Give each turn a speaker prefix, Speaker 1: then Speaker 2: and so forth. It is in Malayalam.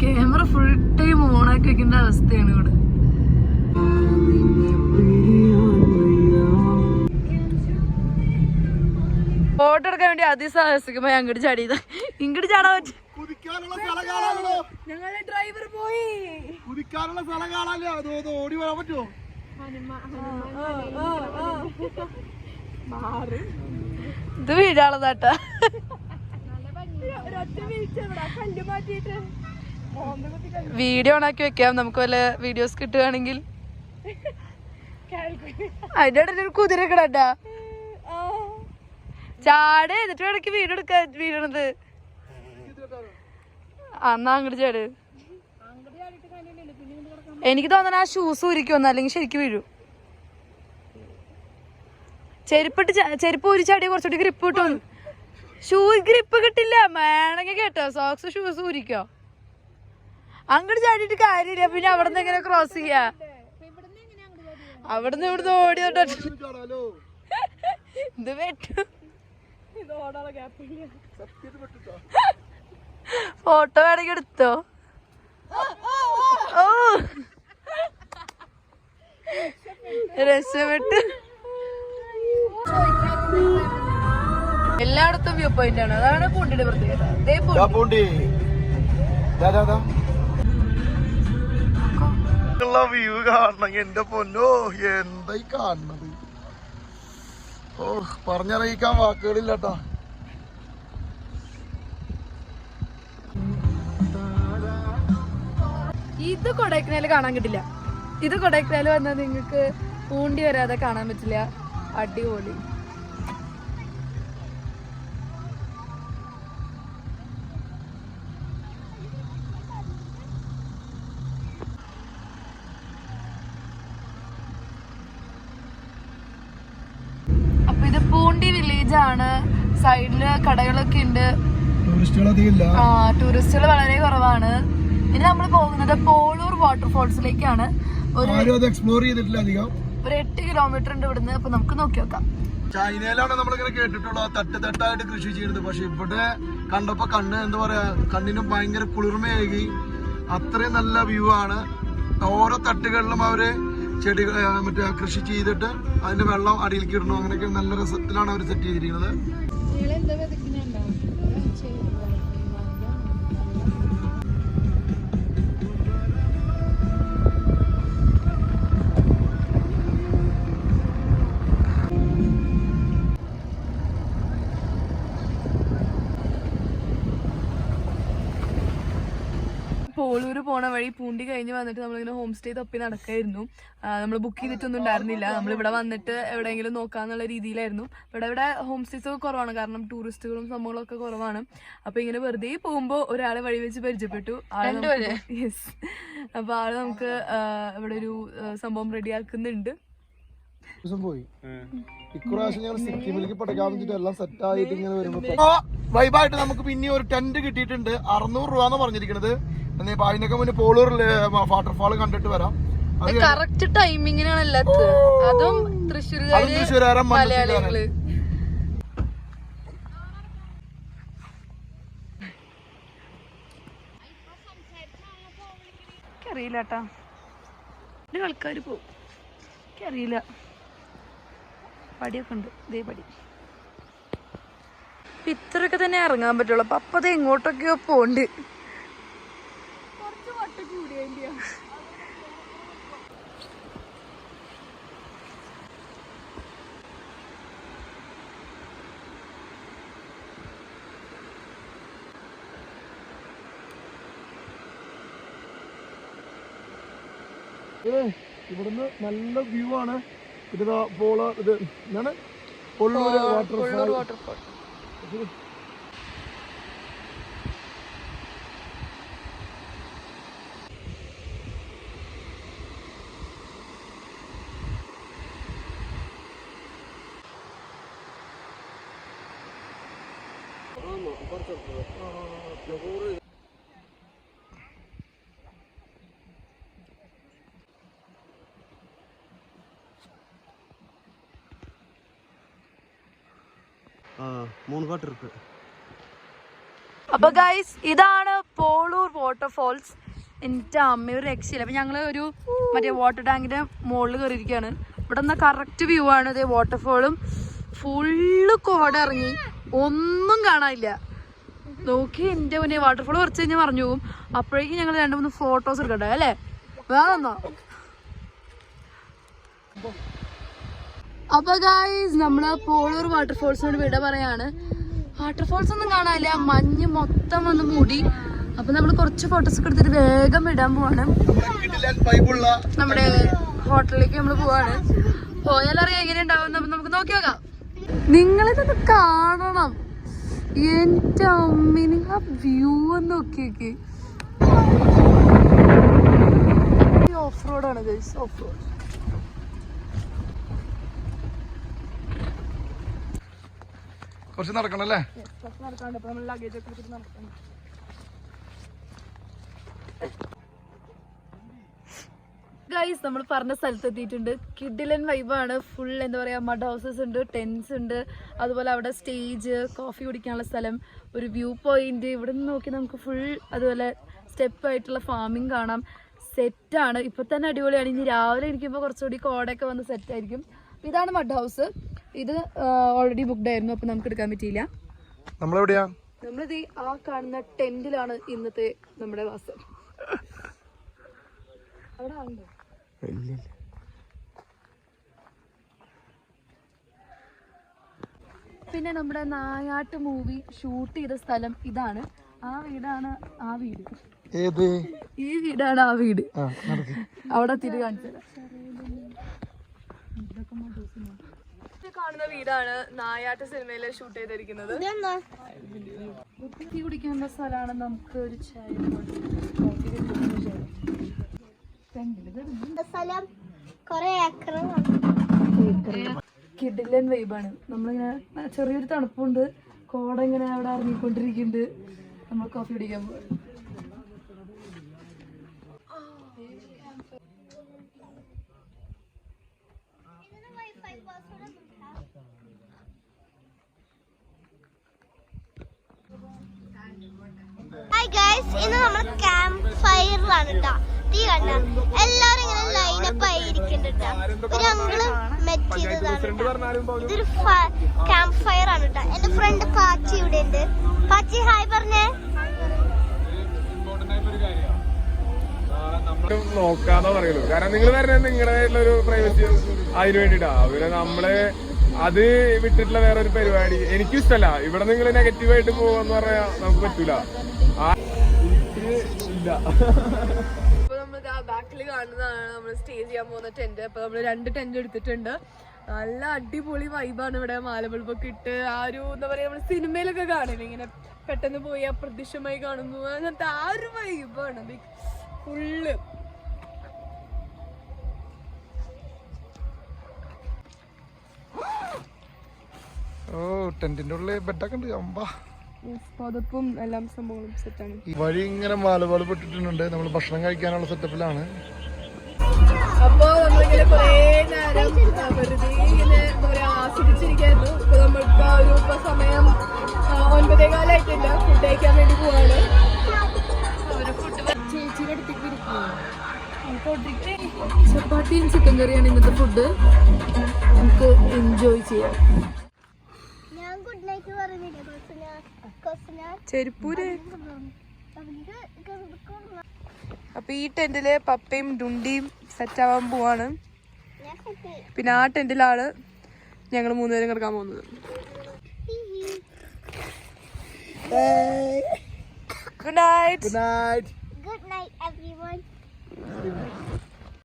Speaker 1: ക്യാമറ ഫുൾ ടൈം ഓണാക്കി വെക്കേണ്ട അവസ്ഥയാണ് ഇവിടെ. ഫോട്ടോ എടുക്കാൻ വേണ്ടി അതിസാഹസികമായി അങ്ങോട്ട് ചാടിയതാ. ഇങ്ങോട്ട് ചാടാൻ പറ്റും. ഞങ്ങളുടെ ഡ്രൈവർ പോയി.
Speaker 2: കുതിക്കാനുള്ള സ്ഥലം കാണാല്ലേ, അത് ഓടി വരാൻ പറ്റുമോ?
Speaker 1: ഇത് വീഴാളതാട്ടാ. വീഡിയോ ഓണാക്കി വെക്കാം, നമുക്ക് വല്ല വീഡിയോസ് കിട്ടുകയാണെങ്കിൽ. അതിന്റെ ഇടയിൽ ഒരു കുതിര കിടണ്ടാ ചാട്. എന്നിട്ട് ഇടയ്ക്ക് വീഡിയോ എടുക്കാൻ വീഴണത്. എന്നാ അങ്ങോട്ട് ചാട്. എനിക്ക് തോന്നണ ആ ഷൂസ് ഊരിക്കൊന്നു, അല്ലെങ്കിൽ ശരിക്കും വീഴും. ചെരുപ്പ് ഊരി ചാടിയ കുറച്ചുകൂടി ഗ്രിപ്പ് കിട്ടും. ഷൂ ഗ്രിപ്പ് കിട്ടില്ല. വേണമെങ്കിൽ കേട്ടോ, സോക്സ് ഷൂസ് ഊരിക്കോ. അങ്ങോട്ട് ചാടിയിട്ട് കാര്യമില്ല. പിന്നെ അവിടെ നിന്ന് എങ്ങനെ ക്രോസ് ചെയ്യാ? അവിടുന്ന് ഇവിടുന്ന് ഓടിയോട്ടോ. ഇത് വെട്ടു. ഫോട്ടോ വേണമെങ്കിൽ എടുത്തോ. ഓ രക്ഷപ്പെട്ടു. എല്ലായിടത്തും വ്യൂ പോയിന്റ് ആണ്. അതാണ് പൂണ്ടിയുടെ പ്രത്യേകത.
Speaker 2: വ്യൂ കാണണം എന്റെ പൊന്നോ, എന്തായി കാണണത്. ഓ പറഞ്ഞറിയിക്കാൻ വാക്കുകളില്ലട്ടാ.
Speaker 1: ഇത് കൊടൈക്കനാല് കാണാൻ കിട്ടില്ല. ഇത് കൊടൈക്കനാല് വന്നാൽ നിങ്ങൾക്ക് പൂണ്ടി വരാതെ കാണാൻ പറ്റില്ല. അടിപൊളി. അപ്പൊ ഇത് പൂണ്ടി വില്ലേജ് ആണ്. സൈഡില് കടകളൊക്കെ ഉണ്ട്. ടൂറിസ്റ്റുകൾ വളരെ കുറവാണ്. ഇനി നമ്മൾ പോകുന്നത് പോളൂർ വാട്ടർഫോൾസിലേക്കാണ്. ഒരു 8 കിലോമീറ്റർ ഉണ്ട് ഇവിടുന്ന്. അപ്പൊ നമുക്ക് നോക്കി നോക്കാം.
Speaker 2: ചൈനയിലാണ് നമ്മളിങ്ങനെ കേട്ടിട്ടുള്ളത് തട്ടായിട്ട് കൃഷി ചെയ്യുന്നത്. പക്ഷെ ഇവിടെ കണ്ടപ്പോ എന്താ പറയാ, കണ്ണിനും ഭയങ്കര കുളിർമയായി. അത്രയും നല്ല വ്യൂ ആണ്. ഓരോ തട്ടുകളിലും അവര് ചെടികൾ മറ്റേ കൃഷി ചെയ്തിട്ട് അതിന്റെ വെള്ളം അടിയിലേക്ക് ഇടണം. അങ്ങനെയൊക്കെ നല്ല രസത്തിലാണ് അവർ സെറ്റ് ചെയ്തിരിക്കുന്നത്.
Speaker 1: പോളൂര് പോണ വഴി പൂണ്ടി കഴിഞ്ഞ് വന്നിട്ട് നമ്മളിങ്ങനെ ഹോം സ്റ്റേ തപ്പി നടക്കായിരുന്നു. നമ്മൾ ബുക്ക് ചെയ്തിട്ടൊന്നും ഉണ്ടായിരുന്നില്ല. നമ്മളിവിടെ വന്നിട്ട് എവിടെയെങ്കിലും നോക്കാന്നുള്ള രീതിയിലായിരുന്നു. ഇവിടെ ഹോം സ്റ്റേസ് ഒക്കെ കുറവാണ്, കാരണം ടൂറിസ്റ്റുകളും സംഭവങ്ങളൊക്കെ കുറവാണ്. അപ്പൊ ഇങ്ങനെ വെറുതെ പോകുമ്പോൾ ഒരാളെ വഴി വെച്ച് പരിചയപ്പെട്ടു. യെസ്. അപ്പൊ ആള് നമുക്ക് ഇവിടെ ഒരു സംഭവം റെഡിയാക്കുന്നുണ്ട്.
Speaker 2: വൈബായിട്ട് നമുക്ക് പിന്നെ ഒരു ടെന്റ് കിട്ടിയിട്ടുണ്ട്. 600 രൂപ പറഞ്ഞിരിക്കുന്നത്. അതിനൊക്കെ മുന്നേ പോളൂരില് വാട്ടർഫാൾ കണ്ടിട്ട് വരാം.
Speaker 1: കറക്റ്റ് ടൈമിങ്ങിനാണ് എല്ലാത്തും. അതും തൃശ്ശൂരുകാര് മലയാളികള്. അറിയില്ല കേട്ടാ, ആൾക്കാര് പോവും. എനിക്കറിയില്ല. പടിയൊക്കെ ഉണ്ട്. ഇതേ പടി. ഇത്രയൊക്കെ തന്നെ ഇറങ്ങാൻ പറ്റുള്ളൂ. അപ്പൊ അത് എങ്ങോട്ടൊക്കെയോ പോണ്ട്.
Speaker 2: ഇവിടുന്ന് നല്ല വ്യൂ ആണ്. ഇത് പോള ഇത് എന്താണ് കൊള്ളൂർ വാട്ടർഫാൾ.
Speaker 1: അപ്പൊ ഗൈസ്, ഇതാണ്
Speaker 3: പോളൂർ വാട്ടർഫോൾസ്. എൻ്റെ അമ്മ ഒരു രക്ഷയില്ല. അപ്പം ഞങ്ങൾ ഒരു മറ്റേ വാട്ടർ ടാങ്കിൻ്റെ മുകളിൽ കയറിയിരിക്കുകയാണ്. ഇവിടെ നിന്ന് കറക്റ്റ് വ്യൂ ആണ്. ഇതേ വാട്ടർഫോളും ഫുള്ള് കോട ഇറങ്ങി, ഒന്നും കാണാനില്ല. നോക്കി എൻ്റെ മുന്നേ വാട്ടർഫോൾ കുറച്ച് കഴിഞ്ഞാൽ മറിഞ്ഞു പോകും. അപ്പോഴേക്കും ഞങ്ങൾ 2-3 ഫോട്ടോസ് എടുക്കട്ടെ അല്ലേ? വേണമെന്നോ? അപ്പൊ ഗായ്സ് നമ്മള് പോളൂർ വാട്ടർഫോൾസിനോട് വിട പറയാണ്. വാട്ടർഫോൾസ് ഒന്നും കാണാനില്ല, മഞ്ഞ് മൊത്തം വന്ന് മൂടി. അപ്പൊ നമ്മള് കുറച്ച് ഫോട്ടോസ് ഒക്കെ എടുത്തിട്ട് വേഗം വിടാൻ പോവാണ്. നമ്മുടെ ഹോട്ടലിലേക്ക് നമ്മള് പോവാണ്. പോയാലറിയാം എങ്ങനെ ഉണ്ടാവും, നമുക്ക് നോക്കി നോക്കാം. നിങ്ങളിതൊന്ന് കാണണം. എന്റെ അമ്മ, നിങ്ങൾ ആ വ്യൂ ഒന്ന് നോക്കിയേക്ക്. ഓഫ് റോഡാണ് ഗൈസ്, ഓഫ് റോഡ്.
Speaker 2: കുറച്ച് നടക്കണല്ലേ?
Speaker 3: ഗൈസ് നമ്മൾ പറഞ്ഞ സ്ഥലത്ത് എത്തിയിട്ടുണ്ട്. കിഡിലൻ വൈബാണ്. ഫുൾ എന്താ പറയാ, മഡ് ഹൗസസ് ഉണ്ട്, ടെന്റ്സ് ഉണ്ട്, അതുപോലെ അവിടെ സ്റ്റേജ്, കോഫി കുടിക്കാനുള്ള സ്ഥലം, ഒരു വ്യൂ പോയിന്റ്. ഇവിടെ നിന്ന് നോക്കി നമുക്ക് ഫുൾ അതുപോലെ സ്റ്റെപ്പ് ആയിട്ടുള്ള ഫാമിംഗ് കാണാം. സെറ്റാണ്, ഇപ്പൊ തന്നെ അടിപൊളിയാണ്. ഇനി രാവിലെ ഇരിക്കുമ്പോൾ കുറച്ചുകൂടി കോടയൊക്കെ വന്ന് സെറ്റ് ആയിരിക്കും. ഇതാണ് മഡ് ഹൗസ്. ഇത് ഓൾറെഡി ബുക്ക്ഡ് ആയിരുന്നു, അപ്പൊ നമുക്ക് എടുക്കാൻ പറ്റിയില്ല. നമ്മളിത് ആ കാണുന്ന ടെന്റിലാണ് ഇന്നത്തെ നമ്മുടെ വാസം. അവിടെ ആളുണ്ടോ? പിന്നെ നമ്മുടെ നായാട്ട് മൂവി ഷൂട്ട് ചെയ്ത സ്ഥലം ഇതാണ്. ആ വീടാണ് ആ വീട്. ഈ വീടാണ് ആ വീട്. അവിടെ തിരി കാണിച്ചത്
Speaker 1: കാണുന്ന വീടാണ് നായാട്ട് സിനിമയില് ഷൂട്ട് ചെയ്തിരിക്കുന്നത്.
Speaker 3: കുട്ടി കുടിക്കേണ്ട സ്ഥലമാണ്. നമുക്ക് ഒരു ചായ കിഡിലൻ വൈബാണ്. നമ്മളിങ്ങനെ ചെറിയൊരു തണുപ്പുണ്ട്, കോട ഇങ്ങനെ അവിടെ ഇറങ്ങിക്കൊണ്ടിരിക്കുന്നുണ്ട്. നമ്മൾ കോഫി കുടിക്കാൻ പോകും.
Speaker 4: ഹായ് ഗൈസ്, ഇന്ന് നമ്മൾ ക്യാമ്പ് ഫയറിലാണ് കേട്ടോ. തീ കണ്ട എല്ലാരും ഇങ്ങനെ ലൈനപ്പ് ആയിരിക്കുന്നുണ്ട്. ഒരു അങ്കിള് മെറ്റ് ചെയ്തതാണ്. ഇതൊരു ക്യാമ്പ് ഫയർ ആണ് കേട്ടോ. എന്റെ ഫ്രണ്ട് പാച്ചി ഇവിടെ ഉണ്ട്. പാച്ചി ഹായ് പറഞ്ഞേ.
Speaker 5: നോക്കാന്നോ പറയുള്ളൂ. കാരണം നിങ്ങൾ വരുന്നത് നിങ്ങളുടെ ഒരു പ്രൈവസി അതിന് വേണ്ടിട്ടാ. അവര് നമ്മള് അത് വിട്ടിട്ടുള്ള വേറൊരു പരിപാടി എനിക്കും ഇഷ്ടമല്ല. ഇവിടെ നിങ്ങൾ നെഗറ്റീവായിട്ട് പോവാന്ന് പറയാ നമുക്ക് പറ്റൂല.
Speaker 1: ഇപ്പൊ നമ്മൾ ബാക്കിൽ കാണുന്നതാണ് നമ്മൾ സ്റ്റേ ചെയ്യാൻ പോകുന്ന ടെന്റ്. അപ്പൊ നമ്മള് 2 ടെന്റ് എടുത്തിട്ടുണ്ട്. നല്ല അടിപൊളി വൈബാണ് ഇവിടെ. മാലബൾബൊക്കെ ഇട്ട് ആ ഒരു എന്താ പറയാ, നമ്മള് സിനിമയിലൊക്കെ കാണില്ല, ഇങ്ങനെ പെട്ടെന്ന് പോയി അപ്രത്യക്ഷമായി കാണുന്നു, അങ്ങനത്തെ ആ ഒരു വൈബാണ് ഫുള്ള്.
Speaker 2: ഓ, ടെന്റിന്റെ ഉള്ളിൽ ബെഡൊക്കെ ഉണ്ട്. അമ്പാ,
Speaker 1: പതപ്പും എല്ലാം സംഭവങ്ങളും സെറ്റാണ്.
Speaker 2: വഴി ഇങ്ങനെ മാലപാട് പെട്ടിട്ടുണ്ട്. നമ്മൾ ഭക്ഷണം കഴിക്കാനുള്ള സെറ്റപ്പിലാണ്.
Speaker 1: അപ്പൊ നമ്മളിങ്ങനെ കൊറേ നേരം വെറുതെ ഇങ്ങനെ എന്താ പറയാ ആസ്വദിച്ചിരിക്കായിരുന്നു. ഇപ്പൊ നമ്മൾക്ക് ആ ഒരു സമയം 9:15 ഫുഡ് കഴിക്കാൻ വേണ്ടി പോവാണ്.
Speaker 3: ചേച്ചിയുടെ അടുത്തേക്ക് ചപ്പാത്തിയും ചിക്കൻ കറിയാണ് ഇന്നത്തെ ഫുഡ്. നമുക്ക് എൻജോയ് ചെയ്യാം.
Speaker 4: ഞാൻ ഗുഡ് നൈറ്റ് പറയുന്നില്ല.
Speaker 1: ചെരുപ്പൂര്. അപ്പൊ ഈ ടെന്റില് പപ്പയും ഡുണ്ടിയും സെറ്റ് ആവാൻ പോവാണ്. പിന്നെ ആ ടെന്റിലാണ് ഞങ്ങൾ 3 പേരും കിടക്കാൻ പോകുന്നത്. Good night.
Speaker 4: Good night everyone.